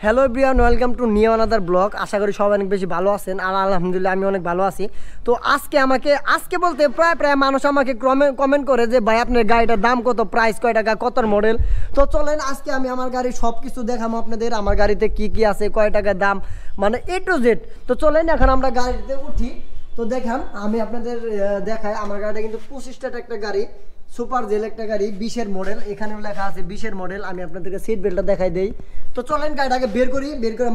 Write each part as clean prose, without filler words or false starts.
Hello everyone, welcome to new another blog. আশা করি সবাই অনেক বেশি ভালো আছেন আর আলহামদুলিল্লাহ আমি অনেক ভালো আছি। তো আজকে বলতে প্রায় মানুষ আমাকে কমেন্ট করে যে ভাই আপনার গাড়িটার দাম কত, প্রাইস কয় টাকা, কত মডেল। তো চলেন আজকে আমি আমার গাড়ির সব কিছু দেখাবো আপনাদের, আমার গাড়িতে কি কি আছে, কয় টাকার দাম, মানে A to Z। তো চলেন এখন আমরা গাড়িতে উঠি। তো দেখান আমি আপনাদের দেখাই, আমার গাড়িটা কিন্তু 25টার একটা গাড়ি, সুপার জেল একটা গাড়ি, 20-এর মডেল। এখানেও লেখা আছে 20-এর মডেল। আমি আপনাদেরকে সিট বেল্টটা দেখাই দেই। তো চলেন গাড়িটাকে বের করে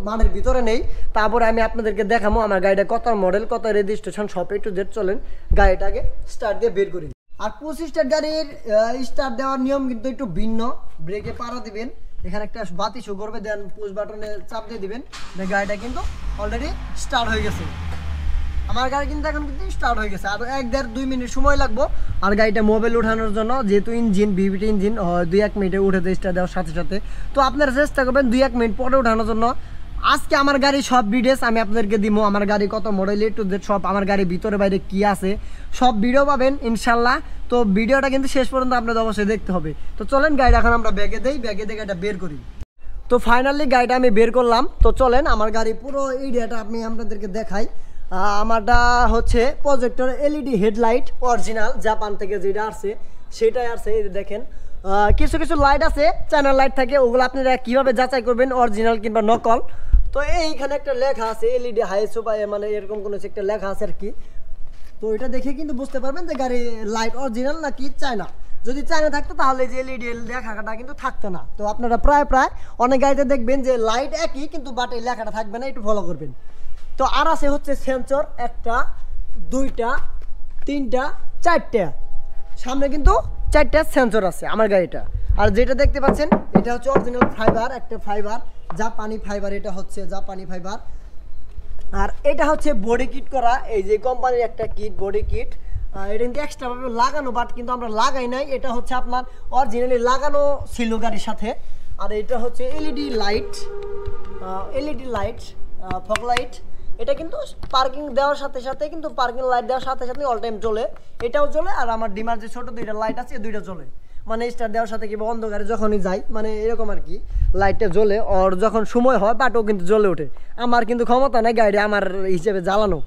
মাঠের ভিতরে নেই, তারপরে আমি আপনাদেরকে দেখাবো আমার গাড়িটা কত মডেল, কত রেজিস্ট্রেশন, সব A to Z। চলেন গাড়িটাকে স্টার্ট দিয়ে বের করি। আর 25টার গাড়ির স্টার্ট দেওয়ার নিয়ম কিন্তু একটু ভিন্ন। ব্রেকে পাড়া দিবেন, এখানে একটা বাতি শো করবে, দেন পুশ বাটনে চাপ দিয়ে দিবেন, গাড়িটা কিন্তু অলরেডি স্টার্ট হয়ে গেছে। আমার গাড়ি কিন্তু এখন কিন্তু স্টার্ট হয়ে গেছে। আর 1-1.5-2 মিনিট সময় লাগবো আর গাড়িটা মোবাইল ওঠানোর জন্য, যেহেতু ইঞ্জিন ভিভিটি ইঞ্জিন 2-1 মিনিটে উঠে দেয় স্টার্ট দেওয়ার সাথে সাথে। তো আপনারা চেষ্টা করবেন 2-1 মিনিট পরে ওঠানোর জন্য। আজকে আমার গাড়ি সব ডিটেলস আমি আপনাদেরকে দিব, আমার গাড়ি কত মডেল A to Z সব, আমার গাড়ির ভিতরে বাইরে কি আছে সব ভিডিও পাবেন ইনশাল্লাহ। তো ভিডিওটা কিন্তু শেষ পর্যন্ত আপনাদের অবশ্যই দেখতে হবে। তো চলেন গাড়িটা এখন আমরা ব্যাগে দিয়ে গাড়িটা বের করি। তো ফাইনালি গাড়িটা আমি বের করলাম। তো চলেন আমার গাড়ি পুরো এরিয়াটা আমি আপনাদেরকে দেখাই। আমারটা হচ্ছে projector LED headlight, original Japan থেকে যেটা আসছে সেটাই আসছে। এই দেখেন কিছু কিছু লাইট আছে, চ্যানেল লাইট থাকে, ওগুলো আপনারা কীভাবে যাচাই করবেন অরিজিনাল কিংবা নকল। তো এইখানে একটা লেখা আছে LED হাই সুপার, মানে এরকম কোনো একটা লেখা আছে আর কি। তো এটা দেখে কিন্তু বুঝতে পারবেন যে গাড়ি লাইট অরিজিনাল নাকি চায়না। যদি চায়না থাকতো তাহলে যে LED লেখাটা কিন্তু থাকতো না। তো আপনারা প্রায় অনেক গাড়িতে দেখবেন যে লাইট একই কিন্তু বাট এই লেখাটা থাকবে না, একটু ফলো করবেন। তো আর আছে হচ্ছে সেন্সর 1টা 2টা 3টা 4টা, সামনে কিন্তু 4টা সেন্সর আছে আমার গাড়িটা। আর যেটা দেখতে পাচ্ছেন এটা হচ্ছে অরিজিনাল ফাইবার, একটা ফাইবার জাপানি ফাইবার, এটা হচ্ছে জাপানি ফাইবার। আর এটা হচ্ছে বডি কিট করা, এই যে কোম্পানির একটা কিট, বডি কিট। এটা কিন্তু এক্সট্রাভাবে লাগানো, বাট কিন্তু আমরা লাগাই নাই, এটা হচ্ছে আপনার অরিজিনালি লাগানো ছিল গাড়ির সাথে। আর এটা হচ্ছে LED লাইট, ফগ লাইট। এটা কিন্তু পার্কিং দেওয়ার সাথে সাথে কিন্তু পার্কিং লাইট দেওয়ার সাথে সাথে অল টাইম জ্বলে, এটাও জ্বলে। আর আমার ডিমার যে ছোটো 2টা লাইট আছে, 2টা জ্বলে, মানে স্টার্ট দেওয়ার সাথে কিংবা অন্ধকারে যখনই যাই, মানে এরকম আর কি লাইটটা জ্বলে। আর যখন সময় হয় বাটও কিন্তু জ্বলে ওঠে। আমার কিন্তু ক্ষমতা নেই গাড়ি আমার হিসেবে জ্বালানো।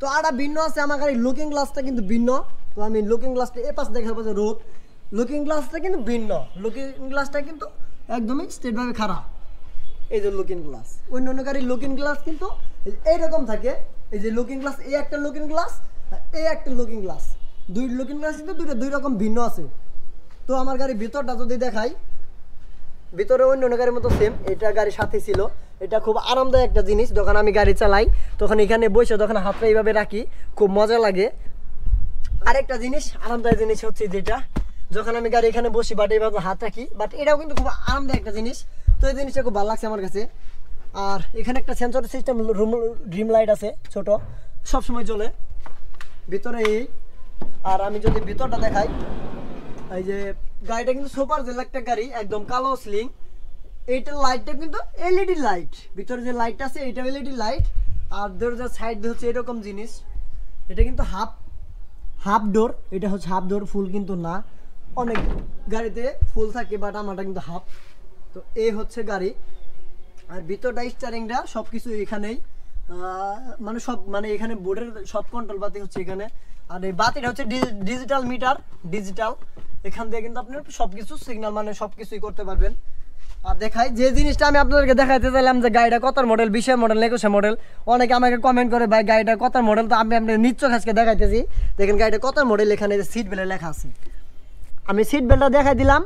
তো আরটা ভিন্ন আছে আমার গাড়ির লুকিং গ্লাসটা কিন্তু ভিন্ন। তো আমি লুকিং গ্লাসটা পাশ দেখাবো যে রোদ, লুকিং গ্লাসটা কিন্তু ভিন্ন, লুকিং গ্লাসটা কিন্তু একদমই স্ট্রেটভাবে খারাপ। এই যে লুকিং গ্লাস, অন্য গাড়ির লুকিং গ্লাস কিন্তু এইরকম থাকে। এই যে লুকিং গ্লাস, এই একটা লুকিং গ্লাস, এই একটা লুকিং গ্লাস, দুই লুকিং গ্লাস কিন্তু দুই রকম ভিন্ন আছে। তো আমার গাড়ির ভিতরটা যদি দেখাই, ভিতরে অন্য গাড়ির মতো সেম, এটা গাড়ির সাথে ছিল। এটা খুব আরামদায়ক একটা জিনিস, যখন আমি গাড়ি চালাই তখন এখানে বসে যখন হাতটা এইভাবে রাখি খুব মজা লাগে। আরেকটা জিনিস আরামদায়ক জিনিস হচ্ছে যেটা, যখন আমি গাড়ি এখানে বসি বাট এইভাবে হাত রাখি, বাট এটাও কিন্তু খুব আরামদায়ক একটা জিনিস। তো এই জিনিসটা খুব ভালো লাগছে আমার কাছে। আর এখানে একটা সেন্সর সিস্টেম ড্রিম লাইট আছে ছোট, সবসময় চলে ভিতরে এই। আর আমি যদি ভিতরটা দেখাই, এই যে গাড়িটা কিন্তু সুপার জেল একটা গাড়ি, একদম কালো স্লিং। এইটার লাইটটা কিন্তু LED লাইট, ভিতরে যে লাইটটা আছে এইটা LED লাইট। আর দরজার সাইড হচ্ছে এরকম জিনিস, এটা কিন্তু হাফ ডোর, এটা হচ্ছে হাফ ডোর, ফুল কিন্তু না। অনেক গাড়িতে ফুল থাকে বাট আমারটা কিন্তু হাফ। তো এই হচ্ছে গাড়ি। আর ভিতরটা স্টারিংটা সব কিছু এখানেই, মানে এখানে বোর্ডের সব কন্ট্রোল বাতি হচ্ছে এখানে। আর এই বাতিটা হচ্ছে ডিজিটাল মিটার, ডিজিটাল। এখান থেকে কিন্তু আপনি সব কিছু সিগন্যাল, মানে সব কিছুই করতে পারবেন। আর দেখাই যে জিনিসটা আমি আপনাদেরকে দেখাইতে চাইলাম যে গাড়িটা কত মডেল, 20-এর মডেল, 21-এর মডেল। অনেকে আমাকে কমেন্ট করে ভাই গাড়িটা কত মডেল। তো আমি আপনাদের নিচ্ছ আজকে দেখাইতেছি। দেখেন গাড়িটা কত মডেল, এখানে সিট বেল্টে লেখা আছে। আমি সিট বেল্টটা দেখাই দিলাম,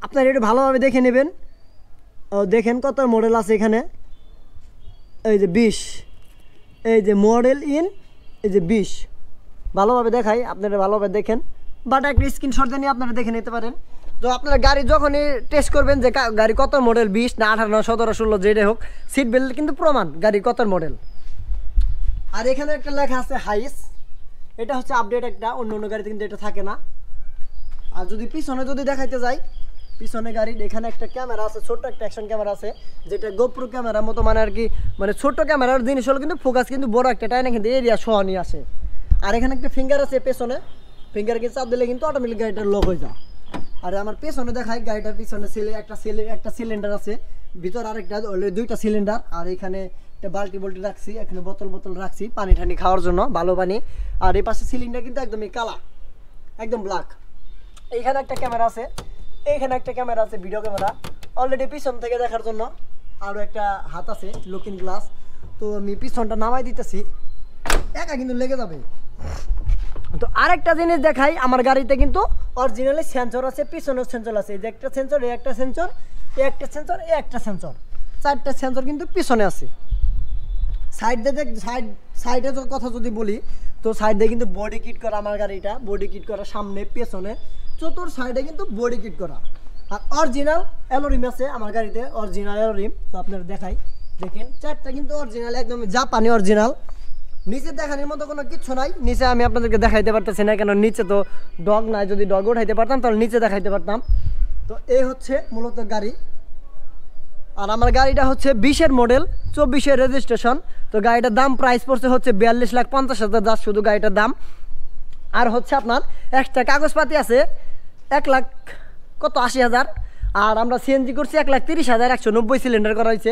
আপনারা একটু ভালোভাবে দেখে নেবেন। ও দেখেন কত মডেল আছে এখানে, এই যে 20, এই যে মডেল ইন, এই যে 20। ভালোভাবে দেখাই, আপনারা ভালোভাবে দেখেন, বাট একটা স্ক্রিনশট দিয়ে আপনারা দেখে নিতে পারেন। তো আপনারা গাড়ি যখনই টেস্ট করবেন যে গাড়ি কত মডেল, 20 না 18 না 17 16 যেটাই হোক, সিট বেল্ট কিন্তু প্রমাণ গাড়ি কত মডেল। আর এখানে একটা লেখা আছে হাইস, এটা হচ্ছে আপডেট একটা, অন্য গাড়িতে কিন্তু এটা থাকে না। আর যদি পিছনে দেখাইতে যাই, পিছনে গাড়ির এখানে একটা ক্যামেরা আছে, ছোট্ট একটা অ্যাকশন ক্যামেরা আছে, যেটা গোপ্রো ক্যামেরার মতো, মানে আর কি, মানে ছোট্ট ক্যামেরার জিনিস হলো কিন্তু ফোকাস কিন্তু বড় একটা টাইনা কিন্তু এরিয়া সহ নিয়ে আসে। আর এখানে একটা ফিঙ্গার আছে পেছনে, ফিঙ্গারকে চাপ দিলে কিন্তু অটোমেটিক গাড়িটা লক হয়ে যায়। আর আমার পেছনে দেখাই, গাড়িটার পিছনে একটা সিলিন্ডার আছে, ভিতর আরেকটা, দুইটা সিলিন্ডার। আর এখানে একটা বালতি রাখছি, এখানে বোতল রাখছি পানি টানি খাওয়ার জন্য, ভালো পানি। আর এই পাশে সিলিংটা কিন্তু একদমই কালা, একদম ব্ল্যাক। এইখানে একটা ক্যামেরা আছে, এইখানে একটা ক্যামেরা আছে, ভিডিও ক্যামেরা অলরেডি পিছন থেকে দেখার জন্য। আরও একটা হাত আছে, লুকিং গ্লাস। তো আমি পিছনটা নামাই দিতেছি, একা কিন্তু লেগে যাবে। তো আরেকটা জিনিস দেখাই, আমার গাড়িতে কিন্তু অরিজিনালি সেন্সর আছে, পিছনের সেন্সর আছে। এই যে একটা সেন্সর, এই একটা সেন্সর, এই একটা সেন্সর, এই একটা সেন্সর, 4টা সেন্সর কিন্তু পিছনে আছে। সাইডে কথা যদি বলি, তো সাইডে কিন্তু বডি কিট করা আমার গাড়িটা, বডি কিট করা সামনে পেছনে চতুর সাইডে কিন্তু বডি কিট করা। আর অরিজিনাল অ্যালোরিম আছে আমার গাড়িতে, অরিজিনাল অ্যালোরিম। তো আপনারা দেখাই, দেখেন 4টা কিন্তু অরিজিনাল, একদম জাপানি অরিজিনাল। নিচে দেখানোর মতো কোনো কিছু নাই, নিচে আমি আপনাদেরকে দেখাইতে পারতেছি না, কেন নিচে তো ডগ নাই। যদি ডগ উঠাইতে পারতাম তাহলে নিচে দেখাইতে পারতাম। তো এই হচ্ছে মূলত গাড়ি। আর আমার গাড়িটা হচ্ছে 20-এর মডেল, 24-এর রেজিস্ট্রেশন। তো গাড়িটার দাম প্রাইস পড়ছে হচ্ছে 42,50,000 যা শুধু গাড়িটার দাম। আর হচ্ছে আপনার একটা কাগজপাতি আছে 1,80,000। আর আমরা সিএনজি করছি 1,30,000, 190 সিলিন্ডার করা হয়েছে।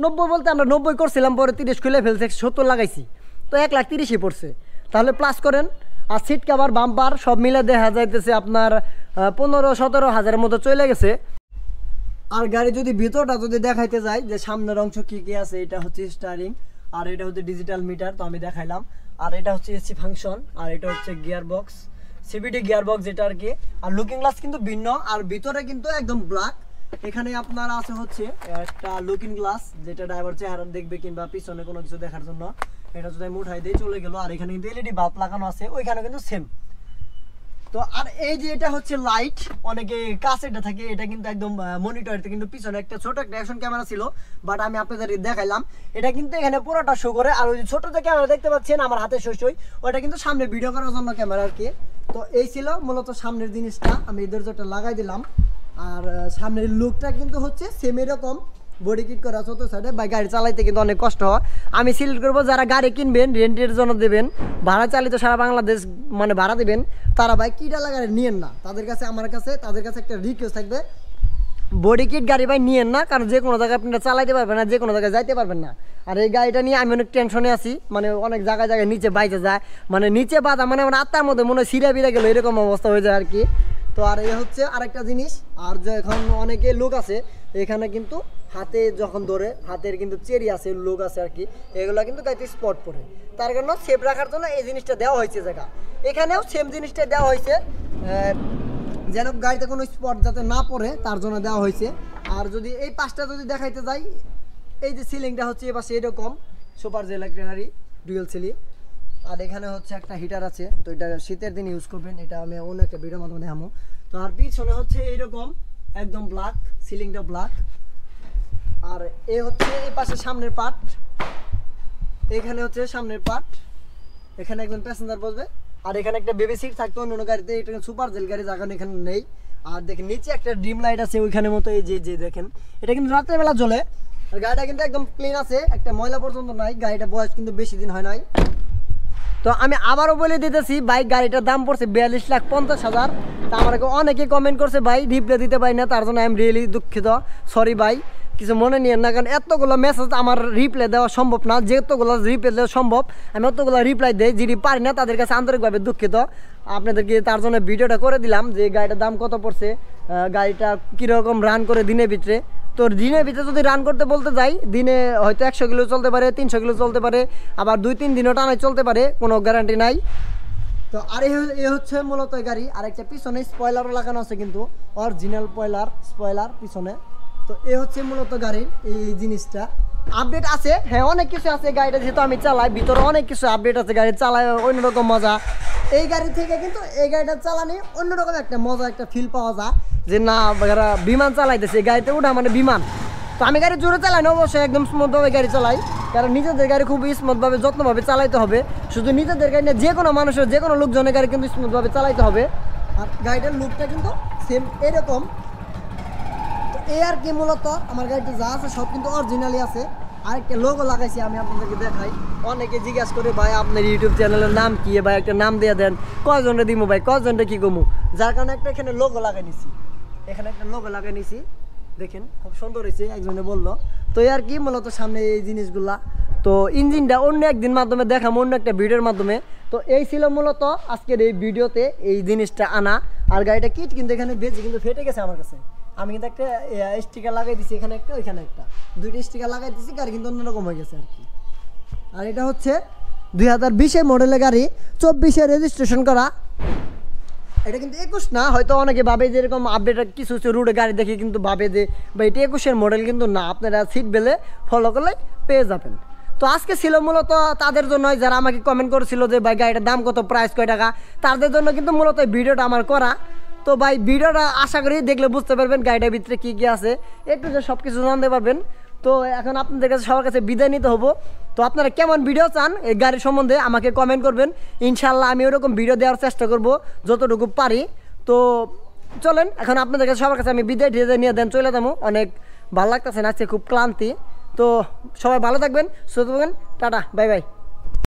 90 বলতে আমরা 90 করছিলাম, পরে 30 খুলে ফেলছে, 70 লাগাইছি, তো 1,30,000 পড়ছে। তাহলে প্লাস করেন। আর সিট কাভার বাম্পার সব মিলে দেখা যাইতেছে আপনার 15-17 হাজারের মতো চলে গেছে। আর গাড়ি যদি ভিতরটা যদি দেখাইতে যাই, যে সামনের অংশ কি কি আছে, এটা হচ্ছে স্টারিং, আর এটা হচ্ছে ডিজিটাল মিটার, তো আমি দেখাইলাম। আর এটা হচ্ছে এসি ফাংশন, আর এটা হচ্ছে gear box, CBD gear box যেটা আর কি। আর লুকিং গ্লাস কিন্তু ভিন্ন, আর ভিতরে কিন্তু একদম ব্ল্যাক। এখানে আপনার আছে হচ্ছে একটা লুকিং গ্লাস, যেটা ড্রাইভার চেহারা দেখবে কিংবা পিছনে কোনো কিছু দেখার জন্য। এটা যদি আমি উঠাই দিয়ে চলে গেল। আর এখানে কিন্তু এলইডি বাল্ব লাগানো আছে, ওইখানে কিন্তু সেম। তো আর এই যে এটা হচ্ছে লাইট, অনেকে কাছেটা থাকে, এটা কিন্তু একদম মনিটরতে কিন্তু পিছনে একটা ছোট একটা অ্যাকশন ক্যামেরা ছিল, বাট আমি আপনাদের দেখাইলাম। এটা কিন্তু এখানে পুরোটা শো করে। আর ওই যে ছোট যে ক্যামেরা দেখতে পাচ্ছেন আমার হাতে সই, ওটা কিন্তু সামনে ভিডিও করার জন্য ক্যামেরা আর কি। তো এই ছিল মূলত সামনের জিনিসটা, আমি এই দরজাটা লাগাই দিলাম। আর সামনের লুকটা কিন্তু হচ্ছে সেম এরকম, বডি কিট করা চত সাইডে। বা গাড়ি চালাইতে কিন্তু অনেক কষ্ট হয়। আমি সিলেক্ট করবো যারা গাড়ি কিনবেন, রেন্টের জন্য দেবেন, ভাড়া চালিত সারা বাংলাদেশ মানে ভাড়া দেবেন, তারা ভাই কিটা লাগালে নিয়েন না। তাদের কাছে তাদের কাছে একটা রিকোয়েস্ট থাকবে, বডি কিট গাড়ি ভাই নিয়েন না, কারণ যে কোনো জায়গায় আপনারা চালাইতে পারবেন না, যে কোনো জায়গায় যাইতে পারবেন না। আর এই গাড়িটা নিয়ে আমি অনেক টেনশনে আছি, মানে অনেক জায়গায় নিচে বাইচে যায়, মানে নিচে বাধা, মানে আমার আত্মার মধ্যে মনে হয় সিরা বিরা গেলো, এরকম অবস্থা হয়ে যায় আর কি। তো আর এই হচ্ছে আরেকটা জিনিস। আর যে এখন অনেকে লোক আছে এখানে কিন্তু হাতে যখন ধরে, হাতের কিন্তু চেরি আছে, লোক আছে আর কি, এগুলো কিন্তু গাড়িতে স্পট পড়ে, তার জন্য সেফ রাখার জন্য এই জিনিসটা দেওয়া হয়েছে জায়গা। এখানেও সেম জিনিসটা দেওয়া হয়েছে, যেন গাড়িতে কোনো স্পট যাতে না পড়ে তার জন্য দেওয়া হয়েছে। আর যদি এই পাশটা যদি দেখাইতে যাই, এই যে সিলিংটা হচ্ছে এ পাশে এরকম সুপার জেল গ্রেনারি ডুয়েল সিলি। আর এখানে হচ্ছে একটা হিটার আছে, তো এটা শীতের দিন ইউজ করবেন, এটা আমি অন্য একটা ভিডিওর মাধ্যমে দেখাবো। তো আর পিছনে হচ্ছে এইরকম একদম ব্ল্যাক, সিলিংটা ব্ল্যাক। আর এ হচ্ছে এই পাশে সামনের পার্ট, এখানে হচ্ছে সামনের পার্ট, এখানে একজন প্যাসেঞ্জার বসবে। আর এখানে একটা বেবি সিট থাকতো অন্য গাড়িতে, এটা সুপার জেল গাড়ি জায়গা এখানে নেই। আর দেখেন নিচে একটা ড্রিম লাইট আছে ওইখানে মতো, এই যে দেখেন এটা কিন্তু রাতের বেলা জ্বলে। আর গাড়িটা কিন্তু একদম ক্লিন আছে, একটা ময়লা পর্যন্ত নাই, গাড়িটা বয়স কিন্তু বেশি দিন হয় নাই। তো আমি আবারও বলে দিতেছি, বাইক গাড়িটার দাম পড়ছে 42,50,000। তা আমাকে অনেকে কমেন্ট করছে ভাই রিপ্লাই দিতে পারি না, তার জন্য আমি রিয়েলি দুঃখিত, সরি ভাই, কিছু মনে নিয়েন না, কারণ এতগুলো মেসেজ আমার রিপ্লাই দেওয়া সম্ভব না। যেতগুলো রিপ্লাই দেওয়া সম্ভব আমি অতগুলো রিপ্লাই দেই, যদি পারি না তাদের কাছে আন্তরিকভাবে দুঃখিত। আপনাদেরকে তার জন্য ভিডিওটা করে দিলাম যে গাড়িটার দাম কত পড়ছে, গাড়িটা কীরকম রান করে দিনের ভিতরে। তো দিনের ভিতরে যদি রান করতে বলতে যাই, দিনে হয়তো 100 কিলো চলতে পারে, 300 কিলো চলতে পারে, আবার 2-3 দিনও টানায় চলতে পারে, কোনো গ্যারান্টি নাই। তো আর এ হচ্ছে মূলত গাড়ি। আর একটা পিছনে স্পয়লারও লাগানো আছে, কিন্তু অরিজিনাল স্পয়লার পিছনে। তো এ হচ্ছে মূলত গাড়ির এই জিনিসটা। আপডেট আছে, হ্যাঁ অনেক কিছু আছে গাড়িটা, যেহেতু আমি চালাই, ভিতরে অনেক কিছু আপডেট আছে, গাড়ি চালায় অন্যরকম মজা। এই গাড়ি থেকে কিন্তু এই গাড়িটা চালানি অন্যরকম একটা মজা, একটা ফিল পাওয়া যায়, যে না বিমান চালাইতেছে, গাড়িতে ওঠা মানে বিমান। তো আমি গাড়ি জোরে চালাই না, অবশ্যই একদম স্মুথভাবে গাড়ি চালাই, কারণ নিজেদের গাড়ি খুব স্মুথভাবে যত্নভাবে চালাইতে হবে। শুধু নিজেদের গাড়ি না, যে কোনো মানুষের, যে কোনো লোকজনের গাড়ি কিন্তু স্মুথভাবে চালাইতে হবে। আর গাড়িটার লুকটা কিন্তু সেম এরকম। তো এই আর কি মূলত আমার গাড়িতে যা আছে সব কিন্তু অরিজিনালি আছে। আরেকটা লোগো লাগাইছি, আমি আপনাদেরকে দেখাই। অনেকে জিজ্ঞাসা করে ভাই আপনার ইউটিউব চ্যানেলের নাম কি, ভাই একটা নাম দিয়ে দেন, কয়জনটা দিব ভাই, কয়জনটা কি কমু, যার কারণে একটা এখানে লোগো লাগাই নিছি। এখানে একটা লোগো লাগিয়ে নিয়েছি, দেখেন খুব সুন্দর হয়েছে, একজনে বললো। তো আর কি মূলত সামনে এই জিনিসগুলা। তো ইঞ্জিনটা অন্য একদিন মাধ্যমে দেখাম, অন্য একটা ভিডিওর মাধ্যমে। তো এই ছিল মূলত আজকের এই ভিডিওতে এই জিনিসটা আনা। আর গাড়িটা কিট কিন্তু এখানে বেঁচে কিন্তু ফেটে গেছে আমার কাছে। আমি কিন্তু একটা স্টিকার লাগাই দিছি, এখানে একটা ওইখানে একটা, দুইটা স্টিকার লাগাই দিছি, গাড়ি কিন্তু অন্যরকম হয়ে গেছে আর কি। আর এটা হচ্ছে 2020 মডেলের গাড়ি, 24-এ রেজিস্ট্রেশন করা। এটা কিন্তু 21 না, হয়তো অনেকে ভাবে যে এরকম আপডেট কিছু কিছু রুটে গাড়ি দেখে কিন্তু ভাবে যে বা এটা 21-এর মডেল, কিন্তু না, আপনারা সিট বেলে ফলো করলে পেয়ে যাবেন। তো আজকে ছিল মূলত তাদের জন্যই যারা আমাকে কমেন্ট করেছিল যে ভাই গাড়িটার দাম কত, প্রাইস কয় টাকা, তাদের জন্য কিন্তু মূলত এই ভিডিওটা আমার করা। তো ভাই ভিডিওটা আশা করি দেখলে বুঝতে পারবেন গাড়িটার ভিতরে কী কী আছে, একটু যে সব কিছু জানতে পারবেন। তো এখন আপনাদের কাছে সবার কাছে বিদায় নিতে হবো। তো আপনারা কেমন ভিডিও চান এই গাড়ির সম্বন্ধে আমাকে কমেন্ট করবেন, ইনশাল্লাহ আমি ওরকম ভিডিও দেওয়ার চেষ্টা করব যতটুকু পারি। তো চলেন এখন আপনাদের কাছে সবার কাছে আমি বিদায় নিয়ে দেন চলে যাবো, অনেক ভালো লাগতেছে না, আজকে খুব ক্লান্তি। তো সবাই ভালো থাকবেন, সুস্থ থাকবেন, টাটা, বাই বাই।